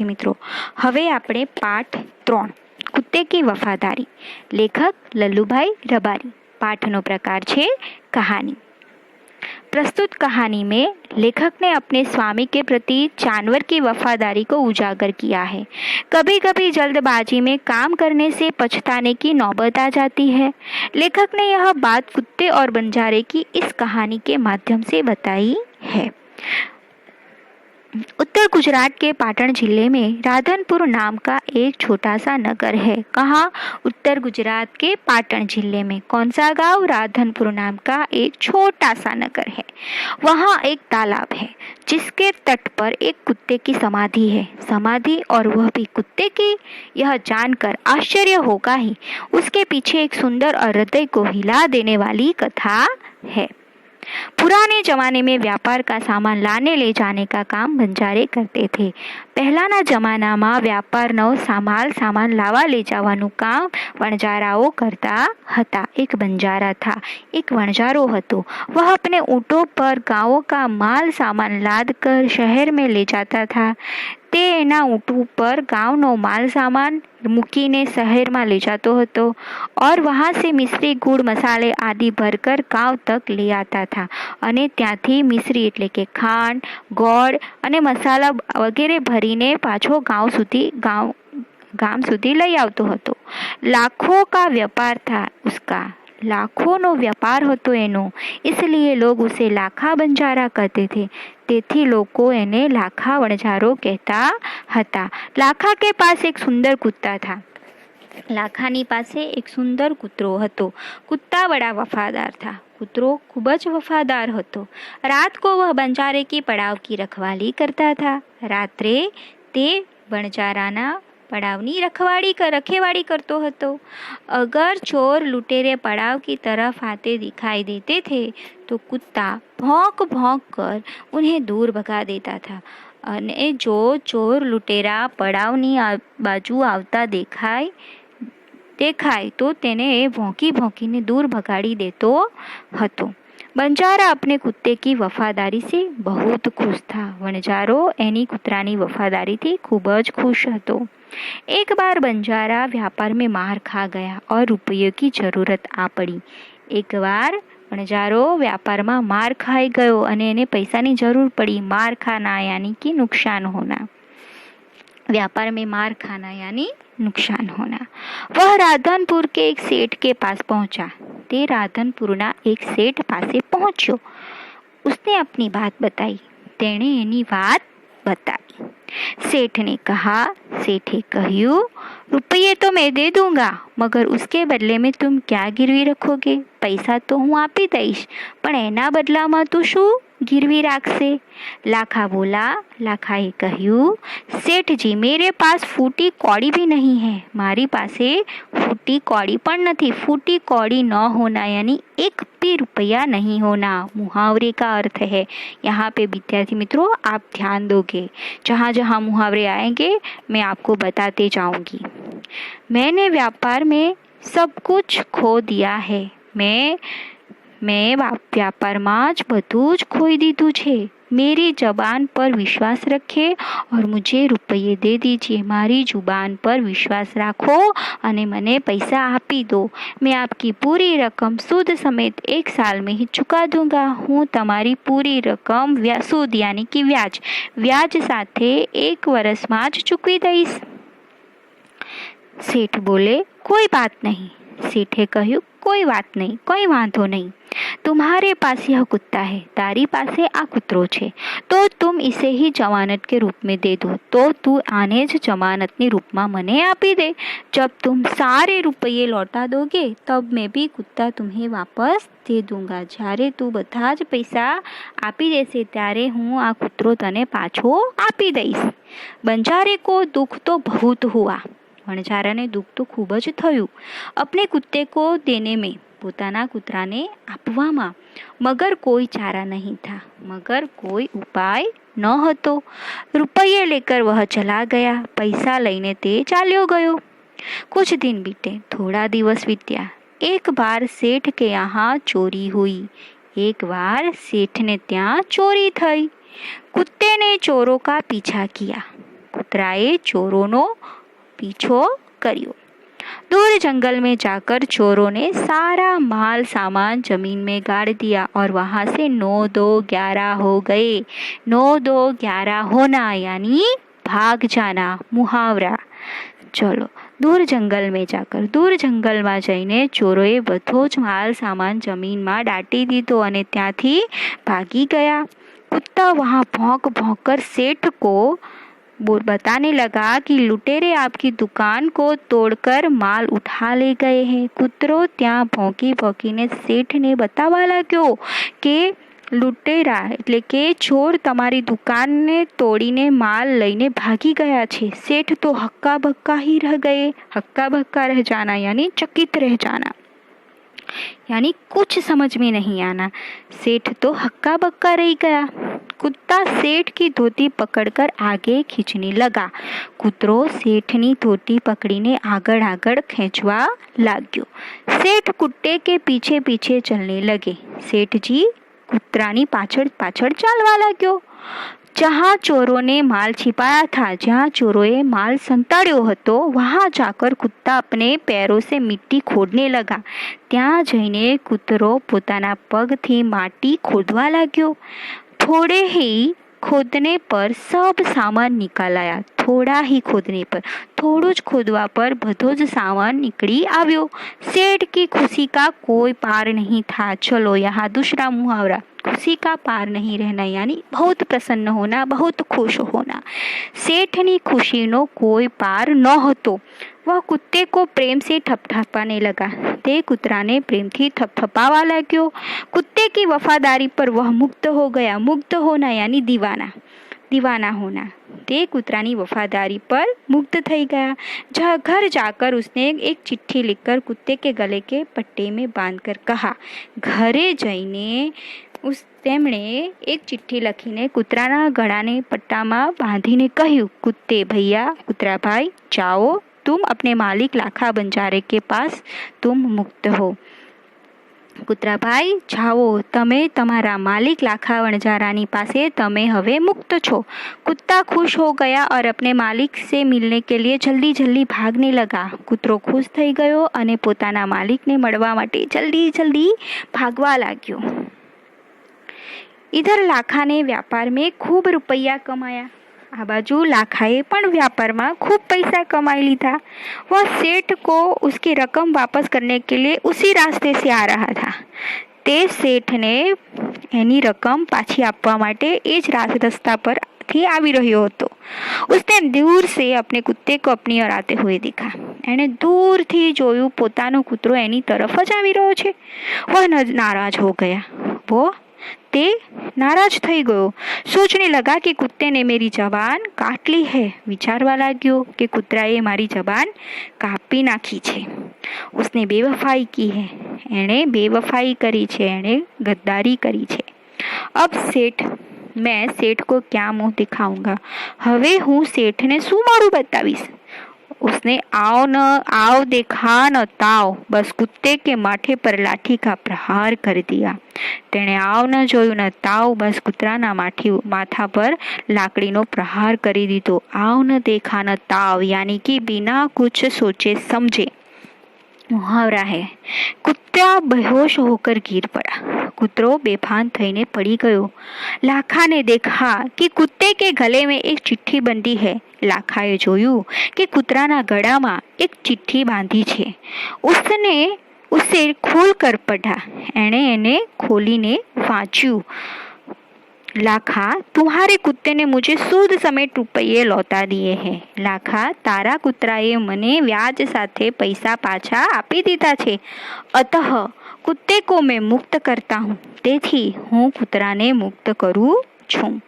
मित्रों, हवे आपणे पाठ 3 कुत्ते की वफादारी। लेखक लल्लूभाई रबारी। पाठनो प्रकार छे कहानी। प्रस्तुत कहानी में लेखक ने अपने स्वामी के प्रति जानवर की वफादारी को उजागर किया है। कभी कभी जल्दबाजी में काम करने से पछताने की नौबत आ जाती है। लेखक ने यह बात कुत्ते और बंजारे की इस कहानी के माध्यम से बताई है। उत्तर गुजरात के पाटण जिले में राधनपुर नाम का एक छोटा सा नगर है। कहाँ? उत्तर गुजरात के पाटण जिले में। कौन सा गांव? राधनपुर नाम का एक छोटा सा नगर है। वहाँ एक तालाब है जिसके तट पर एक कुत्ते की समाधि है। समाधि और वह भी कुत्ते की। यह जानकर आश्चर्य होगा ही। उसके पीछे एक सुंदर और हृदय को हिला देने वाली कथा है। पुराने जमाने में व्यापार का सामान लाने ले जाने का काम बंजारे करते थे। પહેલાના જમાનામાં વ્યાપારનો સામાન લાવા ले જવાનું કામ વણજારાઓ करता હતા। एक बंजारा था, एक वणजारो હતો। वह अपने ऊँटों पर गांवों का माल सामान लाद कर शहर में ले जाता था। તે એના ઊંટ ઉપર ગાંવનો માલ સામાન મૂકીને શહેરમાં ले जातो હતો और वहाँ से मिश्री गुड़ मसाले आदि भरकर गांव तक ले आता था અને ત્યાંથી મિશ્રી એટલે કે ખાંડ, ગોળ અને મસાલા વગેરે ભરીને પાછો ગામ સુધી લઈ આવતો હતો। लाखों का व्यापार था उसका। लाखों नो व्यापार होतो एनो, इसलिए लोग उसे लाखा बंजारा कहते थे। તેથી લોકો એને લાખા વણજારો કહેતા હતા। લાખા के पास एक सुंदर कुत्ता था। लाखानी पासे एक सुंदर कुतरो हतो। कुत्ता बड़ा वफादार था। कुतरो खूब ज वफादार हतो। रात को वह बंजारे की पड़ाव की रखवाली करता था। रात्रे ते बंजाराना पड़ावनी रखेवाड़ी करतो हतो। अगर चोर लुटेरे पड़ाव की तरफ आते दिखाई देते थे तो कुत्ता भौंक भौंक कर उन्हें दूर भगा देता था। अने जो चोर लुटेरा पड़ावनी बाजू आवता देखाय तो तेने भौंकी भौंकीने दूर भगाड़ी देतो हतो। बंजारा अपने कुत्ते की वफादारी से बहुत खुश था। वणजारो एनी कुतरानी वफादारी थी खूब ज खुश हतो। एक बार बंजारा व्यापार में मार खा गया और रुपये की जरूरत आ पड़ी। एक बार वणजारो व्यापार में मार खाई गयो अने एने पैसानी जरूर पड़ी। मार खाना यानी कि नुकसान होना। व्यापार में मार खाना यानी नुकसान होना। वह राधनपुर के एक सेठ के पास पहुंचा। ते राधनपुरना एक सेठ पासे पहुंच्यो। उसने अपनी बात बताई। तेने एनी बात बताई। सेठ ने कहा। सेठे कहूँ, रुपये तो मैं दे दूंगा, मगर उसके बदले में तुम क्या गिरवी रखोगे? पैसा तो हूँ आपी दईश, पण एना बदला में तू शू गिरवी राखशे? लाखा बोला। लाखाए कहूँ, सेठ जी मेरे पास फूटी कौड़ी भी नहीं है। मारी पासे फूटी कौड़ी पण नहीं। फूटी कौड़ी न होना यानी एक भी रुपया नहीं होना मुहावरे का अर्थ है। यहाँ पे विद्यार्थी मित्रों आप ध्यान दोगे। जहाँ जहाँ मुहावरे आएंगे मैं आपको बताते जाऊंगी। मैंने व्यापार में सब कुछ खो दिया है। मैं व्यापार में ज बधुं ज खोई दीधुं छे। मेरी जबान पर विश्वास रखे और मुझे रुपये दे दीजिए। मारी जुबान पर विश्वास राखो अने मने पैसा आपी दो। मैं आपकी पूरी रकम सूद समेत 1 साल में ही चुका दूंगा। हूँ तमारी पूरी रकम सूद यानी कि व्याज साथे 1 वर्ष में ज चूकवी दईश। सेठ बोले, कोई बात नहीं। सेठे कहूँ, कोई बात नहीं, कोई वांधो नहीं। तुम्हारे पास यह कुत्ता है, तारी पासे आ कुतरो छे, तो तुम इसे ही जमानत के रूप में दे दो। तो तू आने ज जमानतनी रूप में मने आपी दे। जब तुम सारे रुपये लौटा दोगे तब मैं भी कुत्ता तुम्हें वापस दे दूंगा। જ્યારે તું બધા જ પૈસા આપી દેશે ત્યારે હું આ કૂતરો તને પાછો આપી દઈશ। બંજારે को दुख तो बहुत हुआ। वणजाराने दुख तो खूब ज थयुं अपने कुत्ते को देने में, पोताना कुतराने आपवामां, मगर कोई चारा नहीं था, मगर कोई उपाय न हतो। रुपये लेकर वह चला गया। पैसा लईने ते चाल्यो गयो। कुछ दिन बीते, थोड़ा दिवस बीत्या। एक बार सेठ के यहाँ चोरी हुई। एक बार सेठ ने ત્યાં चोरी थई। कुत्ते ने चोरों का पीछा किया। कुतराए चोरों नो पीछो करियो। दूर जंगल में जाकर चोरों ने सारा माल सामान जमीन में गाड़ दिया और वहां से 9 2 11 हो गए। 9 2 11 होना यानी भाग जाना, मुहावरा। चलो, दूर જંગલમાં જઈને ચોરોએ બધો જ માલ સામાન જમીનમાં દાટી દીધો અને ત્યાંથી ભાગી ગયા। कुत्ता वहां भौंक भौंक कर सेठ को बताने लगा कि लुटेरे आपकी दुकान को तोड़कर माल उठा ले गए हैं। कुतरो ત્યાં ભોંકી ભોંકીને શેઠને બતાવવા લાગ્યો કે લૂંટેરા એટલે કે ચોર તમારી દુકાનને તોડીને માલ લઈને ભાગી ગયા છે। सेठ तो हक्का बक्का ही रह गए। हक्का बक्का रह जाना यानी चकित रह जाना, यानी कुछ समझ में नहीं आना। सेठ तो हक्का बक्का रह गया। कुत्ता सेठ की धोती पकड़कर आगे खींचने लगा। कुतरो सेठनी धोती पकड़ीने आगड़ आगड़ खींचवा लाग्यो। सेठ कुत्ते के पीछे पीछे चलने लगे। सेठ जी कुतरानी पाछड़ पाछड़ चालवा लाग्यो। जहाँ चोरों ने माल छिपाया था, जहाँ चोरोए माल संताड़्यो હતો, वहाँ जाकर कुत्ता अपने पैरों से मिट्टी खोदने लगा। ત્યાં જઈને કૂતરો પોતાના પગથી માટી ખોદવા લાગ્યો। थोड़े ही खोदने पर सब सामान निकाल आया। थोड़ा ही खोदने पर, थोड़ो ज खोदवा पर બધો જ सामान निकली આવ્યો। सेठ की खुशी का कोई पार नहीं था। चलो यहाँ दूसरा मुहावरा, खुशी का पार नहीं रहना यानी बहुत प्रसन्न होना, बहुत खुश होना। सेठनी खुशीनो कोई पार न હતો। वह कुत्ते को प्रेम से थपथपाने लगा। ते कुतराने प्रेम थी थपथपावा लाग्यो। कुत्ते की वफादारी पर वह मुग्ध हो गया। मुग्ध होना यानी दीवाना, दीवाना होना। ते कुतरानी वफादारी पर मुग्ध થઈ गया। घर जाकर उसने एक चिट्ठी लिखकर कुत्ते के गले के पट्टे में बांधकर कहा। घरे જઈને તેમણે એક ચિઠ્ઠી લખીને કૂતરાના ગળાને પટ્ટામાં બાંધીને કહ્યું, कुत्ते भैया, कुतरा भाई, जाओ तुम अपने मालिक लाखा बंजारे के पास, तुम मुक्त हो। कुतरा भाई जाओ, તમે તમારા मालिक लाखा बंजारानी पासे તમે હવે मुक्त छो। कुत्ता खुश हो गया और अपने मालिक से मिलने के लिए जल्दी जल्दी भागने लगा। कुतरो खुश થઈ ગયો અને પોતાના માલિકને મળવા માટે જલ્દી જલ્દી ભાગવા लाग्यो। इधर लाखा ने व्यापार में खूब रुपया कमाया। आ बाजू लाखाए पण व्यापार में खूब पैसा कमाई लीधा। वह सेठ को उसकी रकम वापस करने के लिए उसी रास्ते से आ रहा था। ते सेठ ने एनी रकम पाछी आपवा माटे एज रास्ता पर थी आवी रह्यो हतो। उसने दूर से अपने कुत्ते को अपनी ओर आते हुए देखा। एने दूर थी जोयु पोतानो कुतरो एनी तरफ ज आवी रह्यो छे। वह नाराज हो गया। वो ते नाराज થઈ ગયો। सोचने लगा कि कुत्ते ने मेरी जबान काट ली है। विचारवा लाग्यो कि कुतराए मारी जबान कापी नाखी छे। उसने बेवफाई की है, एणे बेवफाई करी छे, एणे गद्दारी करी छे। अब मैं सेठ को क्या मुंह दिखाऊंगा। हवे हूँ सेठ ने शू मोड़ू बतावीश। उसने आओ देखा न ताव, बस कुत्ते के माथे पर लाठी का प्रहार कर दिया। तेने आव न जोयु न ताव, बस कुतराना माथा पर लाकड़ीनो प्रहार करी दीधो। आव न देखा न ताव यानी कि बिना कुछ सोचे समझे। मुहावरा है, कुत्ता बेहोश होकर गिर पड़ा। कुतरो बेभान थईने पड़ी गयो। लाखा ने देखा कि कुत्ते के गले में एक चिट्ठी बंधी है। लाखाए जोयु कि कुतराना गळामां एक चिट्ठी बांधी छे। उसने उसे खोल कर पढ़ा। एने खोलीने वांच्यु। लाखा, तुम्हारे कुत्ते ने मुझे सूद समेत रुपये लौटा दिए हैं। लाखा, तारा कुतराए मने व्याज साथे पैसा पाछा आपी दीधा छे। अतः कुत्ते को मैं मुक्त करता हूँ। तेथी हूँ कुतराने मुक्त करूँ छूं।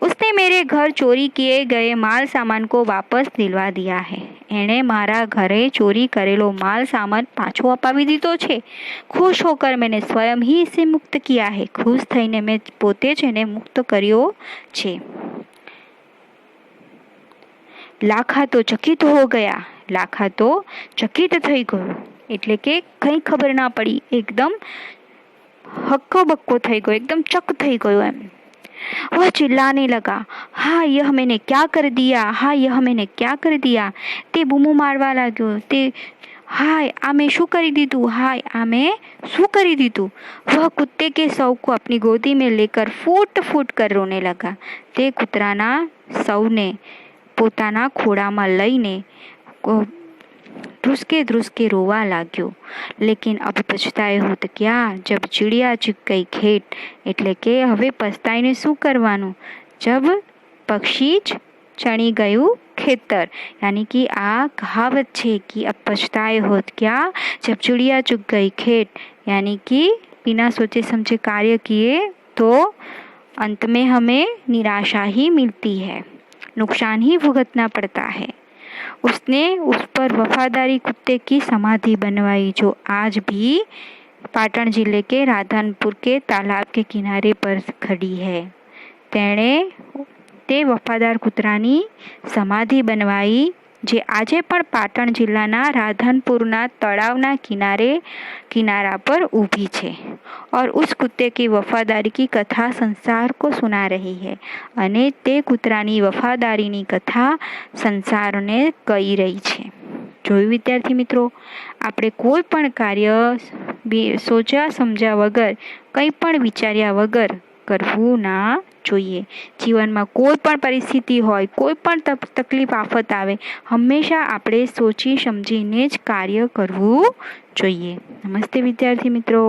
उसने मेरे घर चोरी किए गए माल सामान को वापस दिलवा दिया है। एणे मारा घरे चोरी करेलो माल सामान पाछो अपावी दीधो छे। खुश होकर मैंने स्वयं ही इसे मुक्त किया है। खुश थईने मैं पोते ज एने मुक्त कर्यो छे। लाखा तो चकित हो गया। लाखा तो चकित थई गयो એટલે કે કઈ ખબર ના પડી, એકદમ હક્કો બક્કો થઈ ગયો, એકદમ ચક થઈ ગયો એમ। वह चिल्लाने लगा, हाँ यह मैंने क्या कर दिया, हाँ यह मैंने क्या कर दिया। તે બૂમો મારવા લાગ્યો, તે हाय आ मैं शू करी दीदू, हाय आ मैं शू करी दीदू। वह कुत्ते के शव को अपनी गोदी में लेकर फूट फूट कर रोने लगा। તે કૂતરાના શવને પોતાના ખોળામાં લઈને ધ્રુસકે ધ્રુસકે રોવા लाग्यो। लेकिन अब पछताए होत क्या, जब चिड़िया चुग गई खेत, એટલે કે હવે પસ્તાઈને શું કરવાનું, जब पक्षी चणी गયું खेतर। यानी कि आ कहावत है कि अब पछताए होत क्या, जब चिड़िया चुग गई खेत, यानी कि बिना सोचे समझे कार्य किए तो अंत में हमें निराशा ही मिलती है, नुकसान ही भुगतना पड़ता है। उसने उस पर वफादारी कुत्ते की समाधि बनवाई, जो आज भी पाटण जिले के राधनपुर के तालाब के किनारे पर खड़ी है। तेणे તે વફાદાર કૂતરાની સમાધિ बनवाई, જે આજે પણ પાટણ જિલ્લાના રાધનપુરના તળાવના किनारा पर ઊભી છે। और उस कुत्ते की वफादारी की कथा संसार को सुना रही है, અને તે કૂતરાની વફાદારીની કથા સંસારને કહી રહી છે। જોયું વિદ્યાર્થી મિત્રો, આપણે કોઈ પણ કાર્ય સોચ્યા સમજ્યા વગર, કંઈ પણ વિચાર્યા વગર કરવું ના જોઈએ। જીવનમાં કોઈ પણ પરિસ્થિતિ હોય, કોઈ પણ તકલીફ આફત આવે, હંમેશા આપણે સોચી સમજીને જ કાર્ય કરવું જોઈએ। નમસ્તે વિદ્યાર્થી મિત્રો।